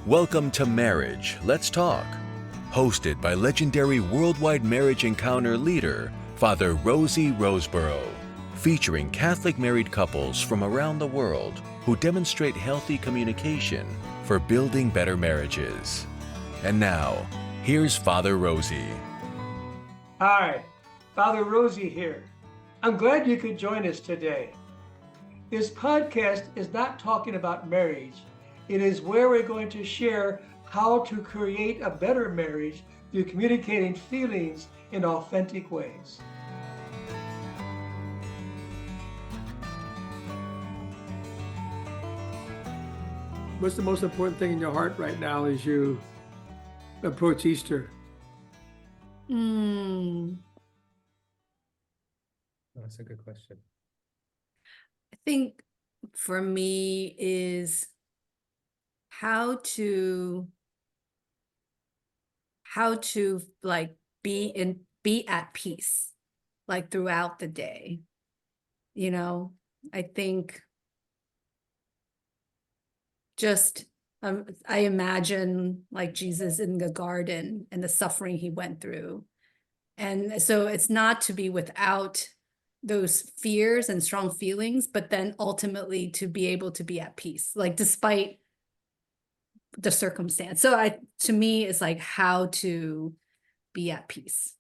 Welcome to Marriage, Let's Talk, hosted by legendary worldwide marriage encounter leader, Father Rosy Rosebrough, featuring Catholic married couples from around the world who demonstrate healthy communication for building better marriages. And now, here's Father Rosy. Hi, Father Rosy here. I'm glad you could join us today. This podcast is not talking about marriage. It is where we're going to share how to create a better marriage through communicating feelings in authentic ways. What's the most important thing in your heart right now as you approach Easter? That's a good question. I think for me is how to like be at peace, like throughout the day. I think just I imagine like Jesus in the garden and the suffering he went through. And so it's not to be without those fears and strong feelings, but then ultimately to be able to be at peace, like despite the circumstance. So to me, it's like how to be at peace.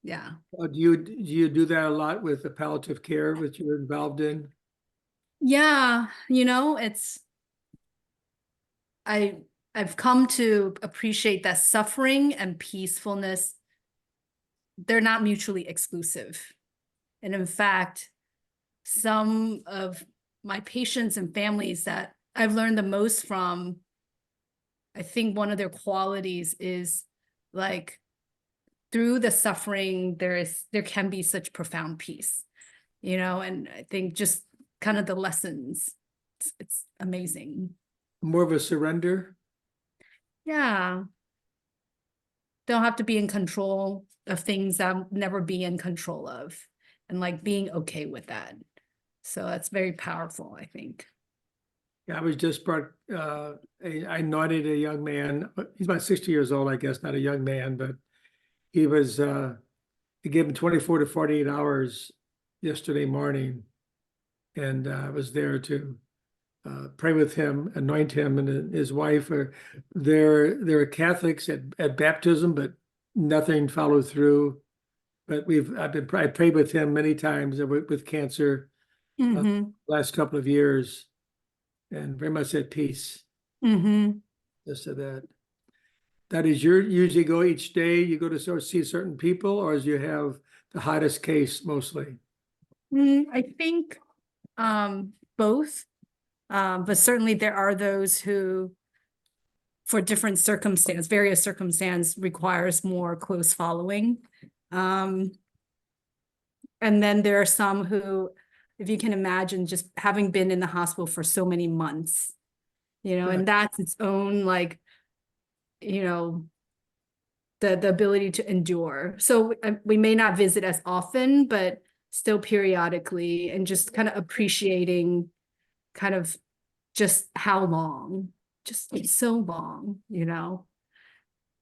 Yeah. Do you do that a lot with the palliative care that you're involved in? Yeah. I've come to appreciate that suffering and peacefulness, they're not mutually exclusive. And in fact, some of my patients and families that I've learned the most from, I think one of their qualities is like through the suffering, there can be such profound peace, and I think just kind of the lessons, it's amazing. More of a surrender? Yeah. Don't have to be in control of things I'll never be in control of, and like being okay with that. So that's very powerful, I think. Yeah, I was just I anointed a young man. He's about 60 years old, I guess, not a young man, but he gave him 24 to 48 hours yesterday morning. And I was there to pray with him, anoint him and his wife. They're Catholics at baptism, but nothing followed through. But I prayed with him many times with cancer last couple of years, and very much at peace. Just to that. That is, you usually go each day. You go to sort of see certain people, or as you have the hottest case mostly. I think both, but certainly there are those who, for various circumstance requires more close following. And then there are some who, if you can imagine, just having been in the hospital for so many months, right. And that's its own, like, the ability to endure. So we may not visit as often, but still periodically, and just kind of appreciating kind of just how long, just so long, Yeah.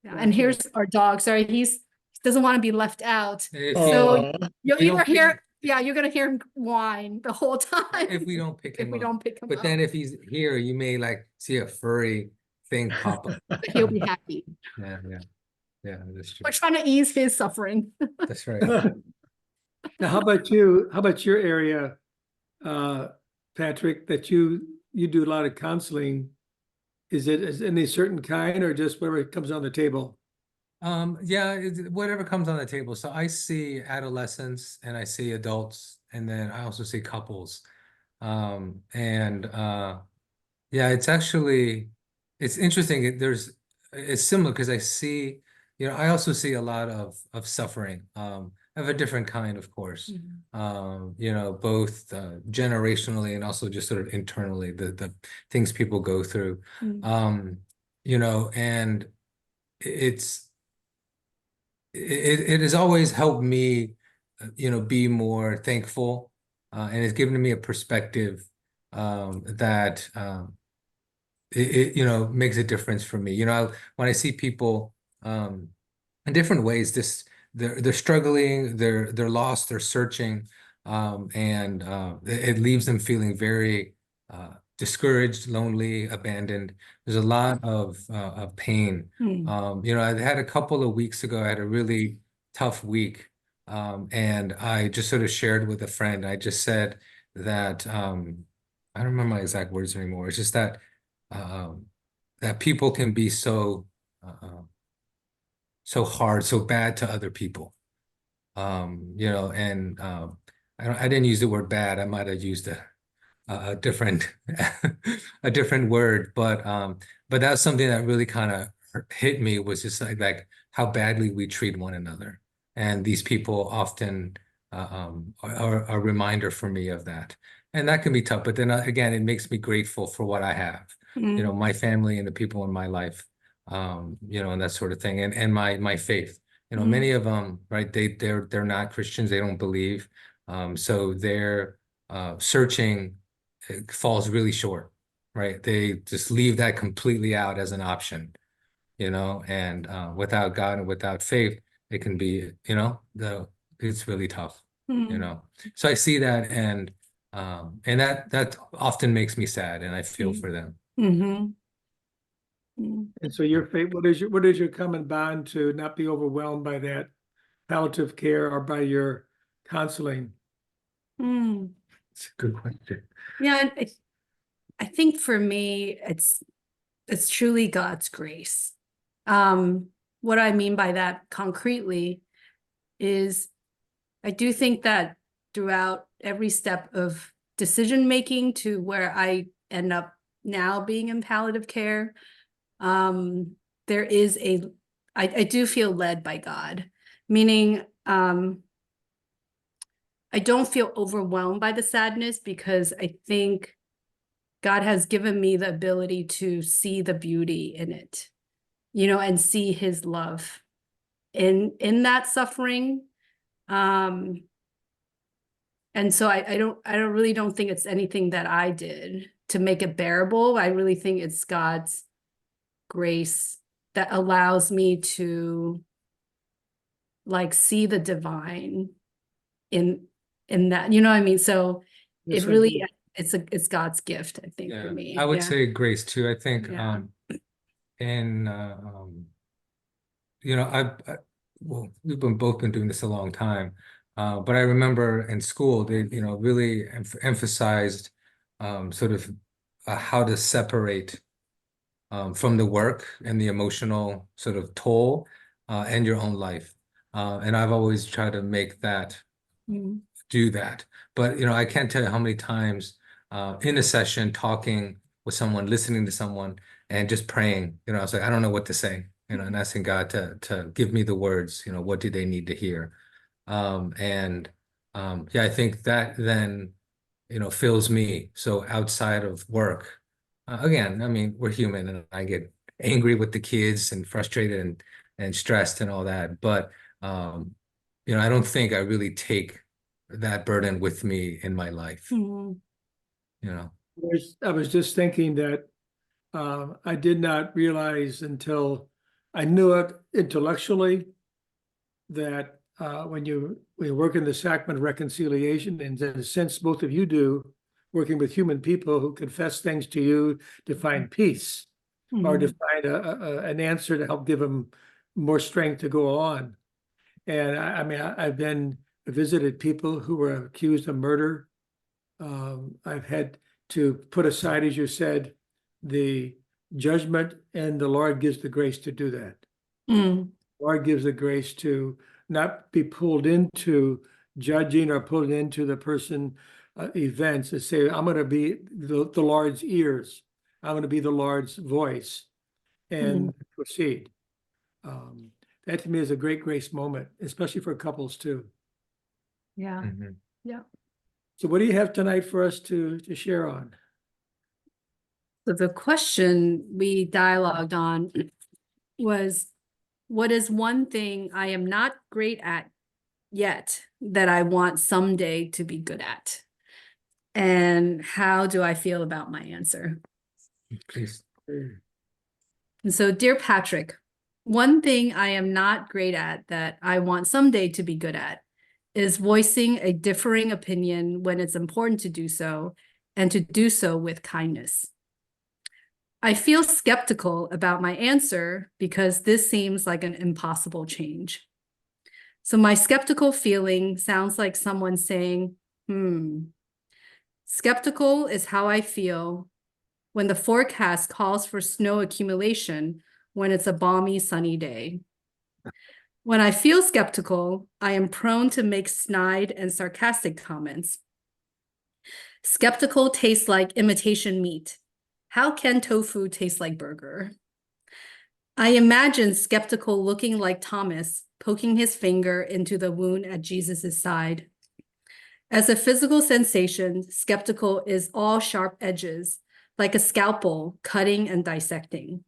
And here's our dog. Sorry, he doesn't want to be left out. So you'll either hear, you're going to hear him whine the whole time. If we don't pick him up. But then if he's here, you may like see a furry thing pop up. He'll be happy. Yeah, that's true. We're trying to ease his suffering. That's right. Now, how about you? How about your area, Patrick, that you do a lot of counseling? Is it any certain kind, or just whatever comes on the table? Whatever comes on the table. So I see adolescents and I see adults, and then I also see couples. It's interesting. It's similar because I see, I also see a lot of suffering, of a different kind, of course. Both generationally and also just sort of internally, the things people go through. And it has always helped me, be more thankful, and it's given me a perspective that you know, makes a difference for me. You know, when I see people in different ways, they're struggling, they're lost, they're searching, and it leaves them feeling very discouraged, lonely, abandoned. There's a lot of pain. You know, I had a couple of weeks ago, I had a really tough week, and I just sort of shared with a friend. I just said that I don't remember my exact words anymore. It's just that um, that people can be so hard, so bad to other people. You know, and I didn't use the word bad. I might have used a different a different word, but that's something that really kind of hit me, was just like how badly we treat one another. And these people often are a reminder for me of that. And that can be tough, but then again, it makes me grateful for what I have, you know, my family and the people in my life, you know, and that sort of thing, and my faith. You know, many of them, right? They're not Christians. They don't believe. So they're searching, it falls really short, right? They just leave that completely out as an option, you know, and without God and without faith, it can be, you know, it's really tough, you know. So I see that, and that often makes me sad, and I feel for them. And so your fate, what is your common bond to not be overwhelmed by that palliative care or by your counseling? It's a good question. Yeah, I think for me, it's truly God's grace. What I mean by that concretely is I do think that throughout every step of decision making to where I end up now being in palliative care, there is I do feel led by God, meaning I don't feel overwhelmed by the sadness, because I think God has given me the ability to see the beauty in it, you know, and see his love in that suffering. And so I really don't think it's anything that I did to make it bearable. I really think it's God's grace that allows me to like see the divine in that, you know what I mean? So Yes, it I really do. it's God's gift, I think, for me. I would Yeah. say grace too. I think Yeah. and you know, well, we've both been doing this a long time, but I remember in school they, you know, really emphasized sort of how to separate from the work and the emotional sort of toll and your own life. And I've always tried to make that do that. But you know, I can't tell you how many times in a session talking with someone, listening to someone, and just praying. You know, I was like, I don't know what to say. You know, and asking God to give me the words. You know, what do they need to hear? And yeah, I think that then, you know, fills me. So outside of work, again, I mean, we're human, and I get angry with the kids and frustrated and stressed and all that. But you know, I don't think I really take that burden with me in my life, you know. I was just thinking that I did not realize until I knew it intellectually that when you work in the sacrament of reconciliation, and in a sense both of you do, working with human people who confess things to you to find peace or to find an answer to help give them more strength to go on. And I mean, I've been visited people who were accused of murder. I've had to put aside, as you said, the judgment, and the Lord gives the grace to do that. Lord gives the grace to not be pulled into judging or pulled into the person events, and say, I'm going to be the Lord's ears. I'm going to be the Lord's voice and proceed. That to me is a great grace moment, especially for couples too. Yeah. Mhm. Yeah. So what do you have tonight for us to share on? So the question we dialogued on was, what is one thing I am not great at yet that I want someday to be good at? And how do I feel about my answer? Please. And so, dear Patrick, one thing I am not great at that I want someday to be good at is voicing a differing opinion when it's important to do so, and to do so with kindness. I feel skeptical about my answer because this seems like an impossible change. So my skeptical feeling sounds like someone saying, skeptical is how I feel when the forecast calls for snow accumulation when it's a balmy, sunny day. When I feel skeptical, I am prone to make snide and sarcastic comments. Skeptical tastes like imitation meat. How can tofu taste like burger? I imagine skeptical looking like Thomas, poking his finger into the wound at Jesus' side. As a physical sensation, skeptical is all sharp edges, like a scalpel cutting and dissecting.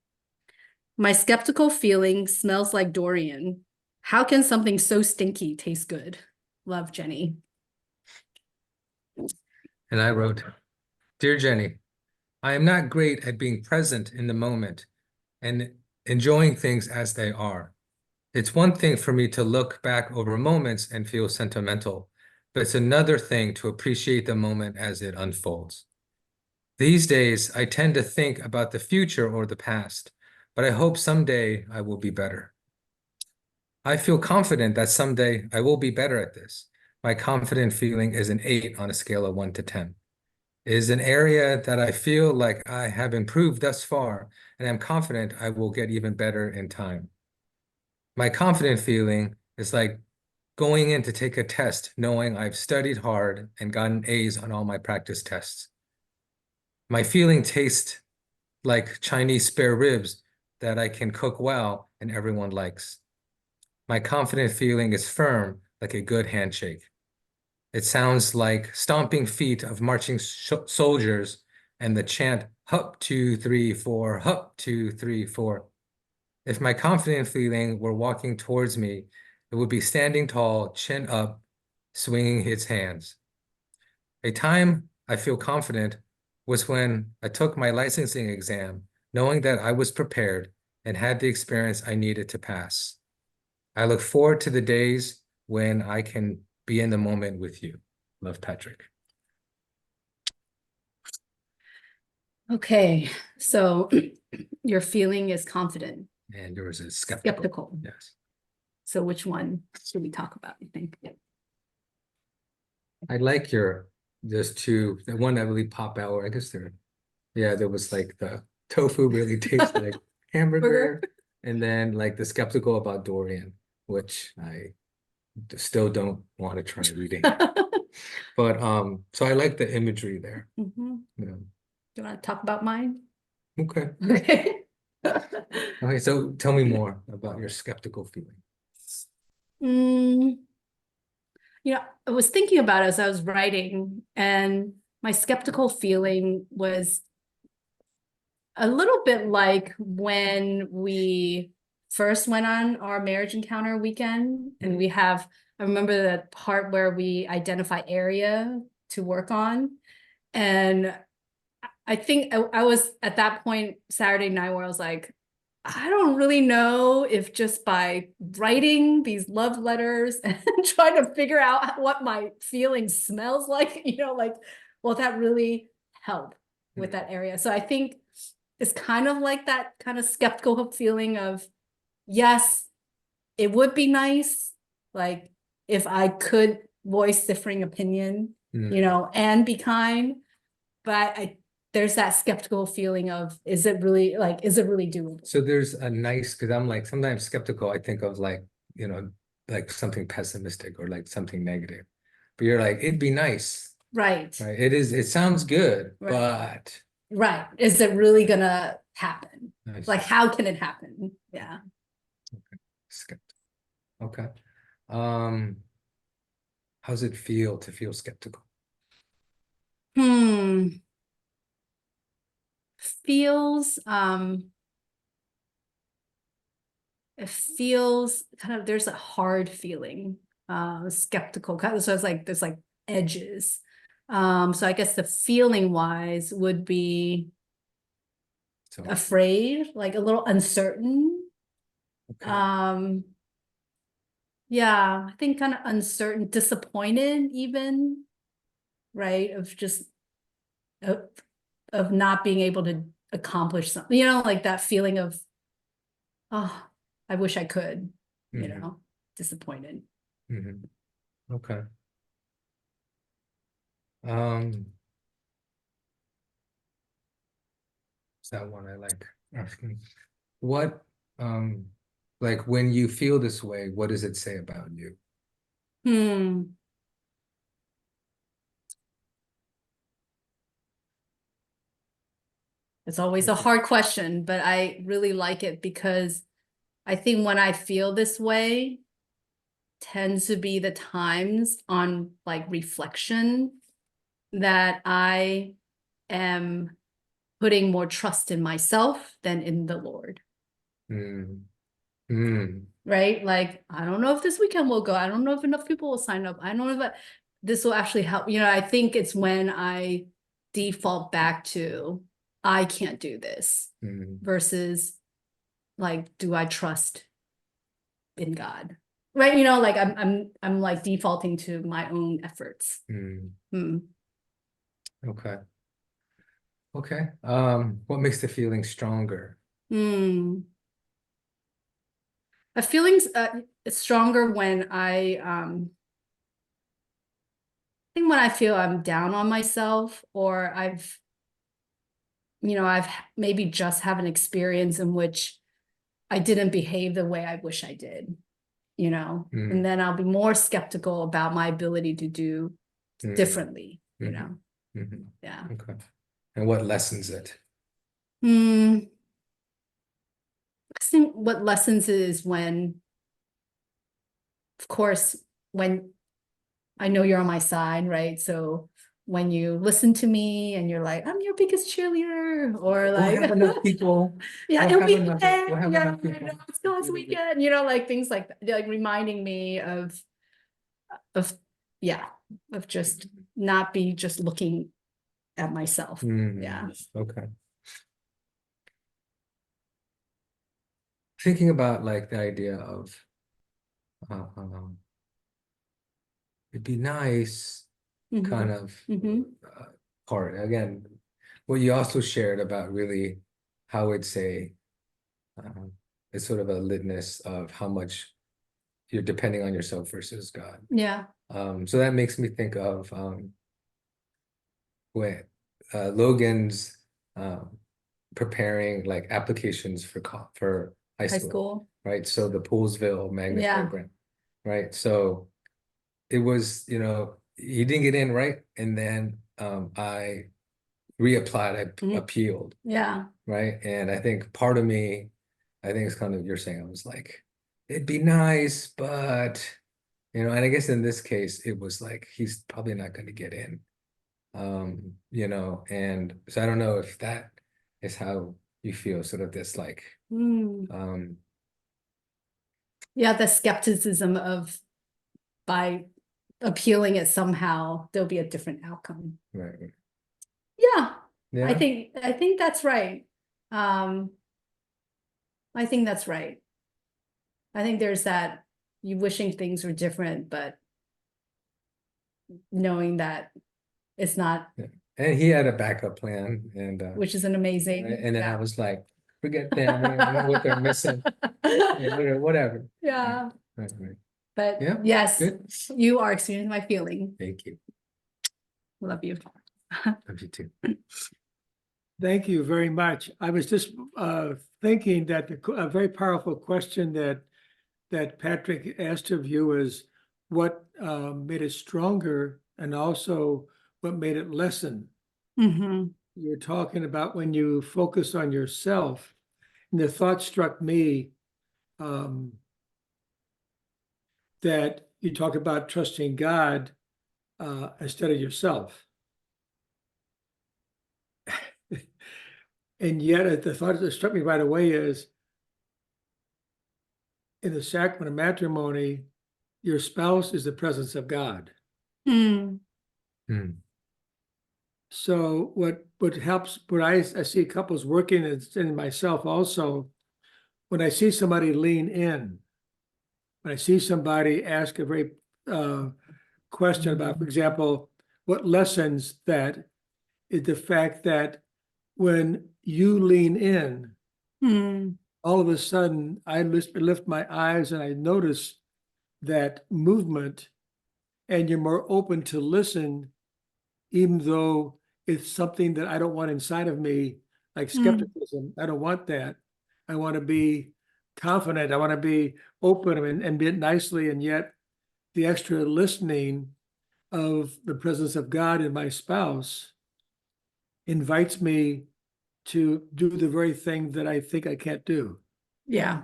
My skeptical feeling smells like durian. How can something so stinky taste good? Love, Jenny. And I wrote, Dear Jenny, I am not great at being present in the moment and enjoying things as they are. It's one thing for me to look back over moments and feel sentimental, but it's another thing to appreciate the moment as it unfolds. These days, I tend to think about the future or the past, but I hope someday I will be better. I feel confident that someday I will be better at this. My confident feeling is an 8 on a scale of 1 to 10. It is an area that I feel like I have improved thus far, and I'm confident I will get even better in time. My confident feeling is like going in to take a test, knowing I've studied hard and gotten A's on all my practice tests. My feeling tastes like Chinese spare ribs that I can cook well and everyone likes. My confident feeling is firm, like a good handshake. It sounds like stomping feet of marching soldiers and the chant, hup, 2, 3, 4, hup, 2, 3, 4. If my confident feeling were walking towards me, it would be standing tall, chin up, swinging its hands. A time I feel confident was when I took my licensing exam, knowing that I was prepared and had the experience I needed to pass. I look forward to the days when I can be in the moment with you. Love, Patrick. Okay, so your feeling is confident. And yours is skeptical. Skeptical. Yes. So which one should we talk about, you think? I like there's two, the one that really pop out, or I guess there was like the tofu really tastes like hamburger, and then like the skeptical about durian, which I still don't want to try reading. But so I like the imagery there. Do you want to talk about mine? Okay. Okay. Okay, so tell me more about your skeptical feeling. I was thinking about it as I was writing, and my skeptical feeling was a little bit like when we first went on our marriage encounter weekend, and I remember the part where we identify area to work on. And I think I was at that point Saturday night where I was like, I don't really know if just by writing these love letters and trying to figure out what my feeling smells like, will that really help with that area? So I think it's kind of like that kind of skeptical feeling of, yes, it would be nice, like if I could voice differing opinion, and be kind, but there's that skeptical feeling of, is it really doable? So there's a nice, because I'm like, sometimes skeptical, I think of like, like something pessimistic or like something negative. But you're like, it'd be nice. Right. Right. It sounds good, Right. but. Right. Is it really gonna happen? Nice. Like, how can it happen? Yeah. Okay. Skeptical. Okay. How's it feel to feel skeptical? It feels kind of, there's a hard feeling, skeptical, kind of, so it's like there's like edges. So I guess the feeling wise would be, So, afraid, like a little uncertain. okay. Yeah, I think kind of uncertain, disappointed even, right? Of just of not being able to accomplish something, like that feeling of, oh, I wish I could, Mhm. disappointed. Mhm. Okay. Um, is that one I like asking? What, um, like when you feel this way, what does it say about you? Hmm. It's always a hard question, but I really like it because I think when I feel this way tends to be the times on like reflection that I am putting more trust in myself than in the Lord. Mm. Mm. Right? Like, I don't know if this weekend will go. I don't know if enough people will sign up. I don't know if this will actually help. I think it's when I default back to, I can't do this Mm. versus like, do I trust in God? Right? Like I'm like defaulting to my own efforts. Mm. Hmm. Okay. Okay. What makes the feeling stronger? Hmm. A feeling's stronger when I think when I feel I'm down on myself or I've maybe just have an experience in which I didn't behave the way I wish I did, and Mm. then I'll be more skeptical about my ability to do Mm. differently, Mhm. Mhm. yeah. Okay. And what lessens it? Hmm. I think what lessons is when, of course, when I know you're on my side, right? So when you listen to me and you're like, I'm your biggest cheerleader, or We'll like, have enough people. yeah, We'll and have enough. We'll have yeah, enough people. it's God's weekend, like things like that, like reminding me of, yeah, of just not be just looking at myself. Mm. Yeah. Okay. Thinking about like the idea of um, it'd be nice kind of Mm-hmm. uh, part. Again, what you also shared about really how it's it's sort of a litmus of how much you're depending on yourself versus God. Yeah. So that makes me think of when Logan's um, preparing like applications for high High school, school. right? So the Poolsville magnet Yeah. program, right? So it was, he didn't get in, right? And then I reapplied, I Mhm. appealed, Yeah. right? And I think part of me, I think it's kind of you're saying, I was like, it'd be nice, but and I guess in this case, it was like he's probably not going to get in. And so I don't know if that is how you feel, sort of this like Mm. um Yeah, the skepticism of by appealing it somehow, there'll be a different outcome. right. Yeah, I Yeah. think that's right. Um, I think that's right. I think there's that you wishing things were different, but knowing that it's not, Yeah. And he had a backup plan which is an amazing. and then I Yeah. was like, forget them, I don't know what they're missing. Whatever. Yeah, Right. but Yeah, yes, good. you are experiencing my feeling. Thank you. Love you. Love you too. Thank you very much. I was just thinking that a very powerful question that Patrick asked of you is what made it stronger and also what made it lessen. Mm-hmm. You're talking about when you focus on yourself, and the thought struck me um, that you talk about trusting God instead of yourself. And yet the thought that struck me right away is in the sacrament of matrimony, your spouse is the presence of God. Mm. Mm. So what helps, what I see couples working, and myself also, when I see somebody lean in, when I see somebody ask a very question about, for example, what lessons that is the fact that when you lean in, Hmm. all of a sudden I lift my eyes and I notice that movement, and you're more open to listen, even though it's something that I don't want inside of me, like Hmm. skepticism. I don't want that. I want to be confident. I want to be open and be it nicely. And yet the extra listening of the presence of God in my spouse invites me to do the very thing that I think I can't do. Yeah,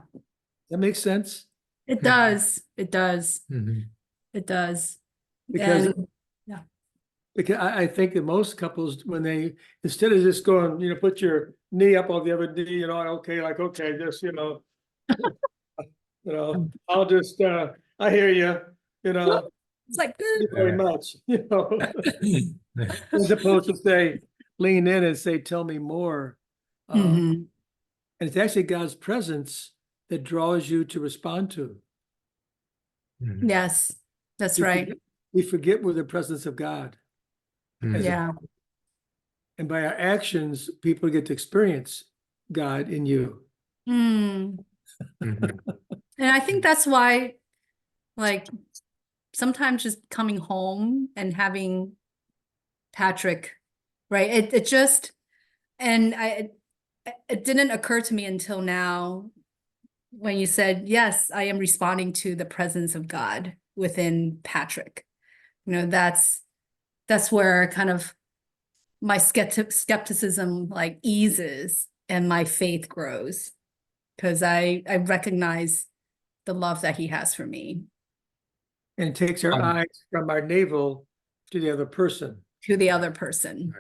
That makes sense? it does. It does. Mhm. It does. Because And yeah. Because I think that most couples, when they, instead of just going, put your knee up on the other knee, okay, just, I'll just, I hear you, It's like, thank you very much, Right. as opposed to say, lean in and say, tell me more. Mhm. And it's actually God's presence that draws you to respond to. Mhm. Yes, that's We right. forget, we forget we're the presence of God. Mhm. Yeah. And by our actions, people get to experience God in you. Mm. Mhm. And I think that's why, like, sometimes just coming home and having Patrick, right? It just, and it didn't occur to me until now when you said, yes, I am responding to the presence of God within Patrick. That's where kind of my skepticism like eases and my faith grows, because I recognize the love that he has for me. And it takes our Um, eyes from our navel to the other person. To the other person.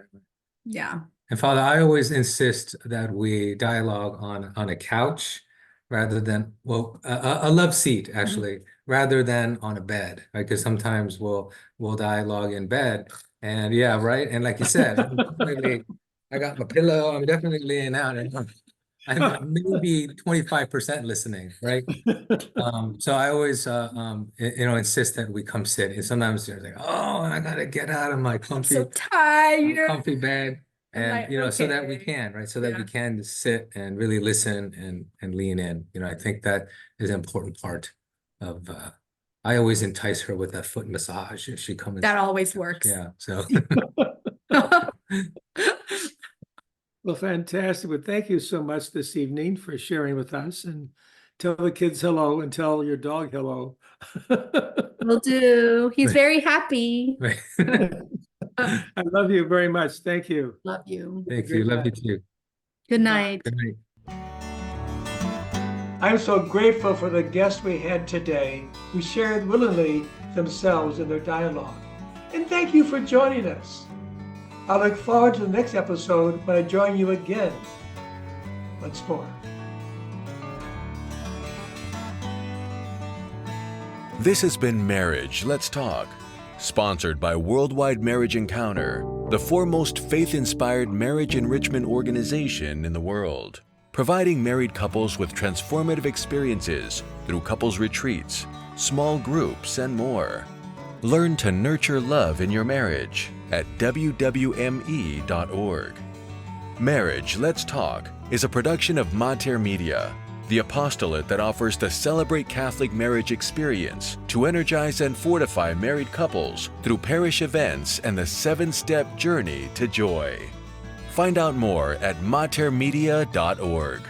Yeah. And Father, I always insist that we dialogue on a couch rather than, well, a love seat actually, rather than on a bed, right? Because sometimes we'll dialogue in bed, and yeah, right. And like you said, I got my pillow. I'm definitely laying out, and I'm maybe 25% listening, right? So I always, insist that we come sit. And sometimes you're like, oh, I gotta get out of my I'm so comfy tired. comfy bed, I'm and like, so that we okay. can, right, so that we Yeah. can sit and really listen and lean in. I think that is an important part of I always entice her with a foot massage if she comes. That always works. Yeah, so Well, fantastic. Well, thank you so much this evening for sharing with us, and tell the kids hello and tell your dog hello. Will do. He's very happy. right. I love you very much. Thank you. Love you. Thank you, Great love you night. too. Good night. Good night. I'm so grateful for the guests we had today who shared willingly themselves in their dialogue. And thank you for joining us. I look forward to the next episode when I join you again once more. This has been Marriage, Let's Talk, sponsored by Worldwide Marriage Encounter, the foremost faith-inspired marriage enrichment organization in the world, providing married couples with transformative experiences through couples retreats, small groups, and more. Learn to nurture love in your marriage at wwme.org. Marriage, Let's Talk is a production of Mater Media, the apostolate that offers the Celebrate Catholic Marriage experience to energize and fortify married couples through parish events and the 7-step journey to joy. Find out more at matermedia.org.